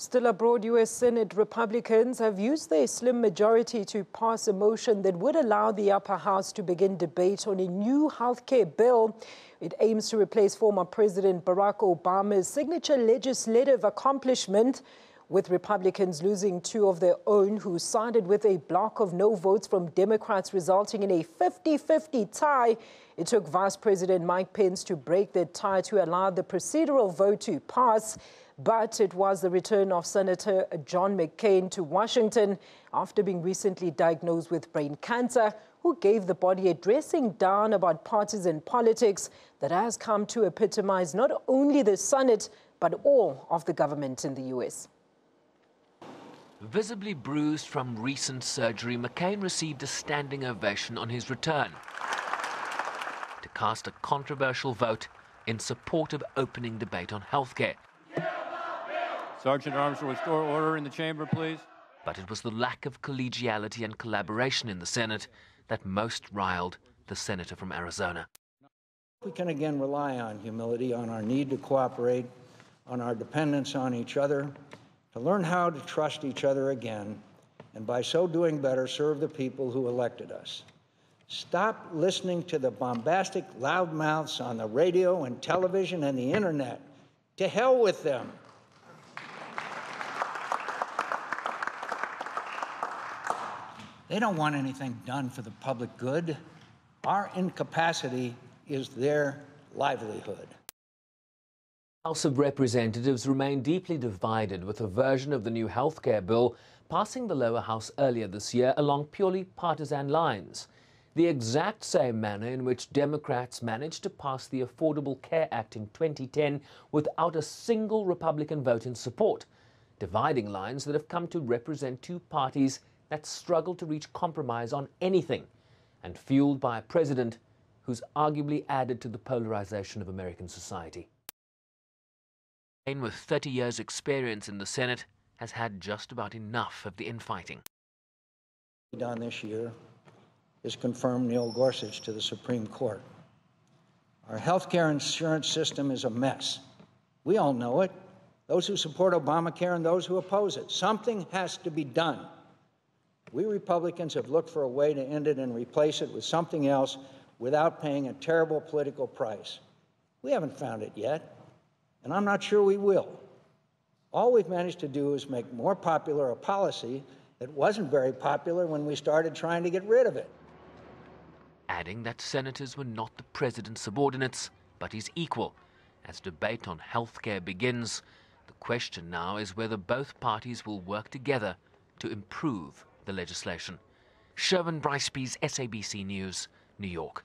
Still abroad, U.S. Senate Republicans have used their slim majority to pass a motion that would allow the upper house to begin debate on a new healthcare bill. It aims to replace former President Barack Obama's signature legislative accomplishment, with Republicans losing two of their own who sided with a block of no votes from Democrats, resulting in a 50-50 tie. It took Vice President Mike Pence to break the tie to allow the procedural vote to pass. But it was the return of Senator John McCain to Washington after being recently diagnosed with brain cancer, who gave the body a dressing down about partisan politics that has come to epitomize not only the Senate, but all of the government in the U.S. Visibly bruised from recent surgery, McCain received a standing ovation on his return to cast a controversial vote in support of opening debate on healthcare. Sergeant Arms, restore order in the chamber, please. But it was the lack of collegiality and collaboration in the Senate that most riled the senator from Arizona. We can again rely on humility, on our need to cooperate, on our dependence on each other, to learn how to trust each other again, and by so doing better, serve the people who elected us. Stop listening to the bombastic loudmouths on the radio and television and the internet. To hell with them. They don't want anything done for the public good. Our incapacity is their livelihood. The House of Representatives remain deeply divided, with a version of the new healthcare bill passing the lower house earlier this year along purely partisan lines. The exact same manner in which Democrats managed to pass the Affordable Care Act in 2010 without a single Republican vote in support, dividing lines that have come to represent two parties that struggle to reach compromise on anything, and fueled by a president who's arguably added to the polarization of American society. With 30 years' experience in the Senate, has had just about enough of the infighting. Done this year is confirm Neil Gorsuch to the Supreme Court. Our health care insurance system is a mess. We all know it, those who support Obamacare and those who oppose it. Something has to be done. We Republicans have looked for a way to end it and replace it with something else without paying a terrible political price. We haven't found it yet, and I'm not sure we will. All we've managed to do is make more popular a policy that wasn't very popular when we started trying to get rid of it. Adding that senators were not the president's subordinates, but his equal. As debate on health care begins, the question now is whether both parties will work together to improve the legislation. Bryce-Pease, SABC News, New York.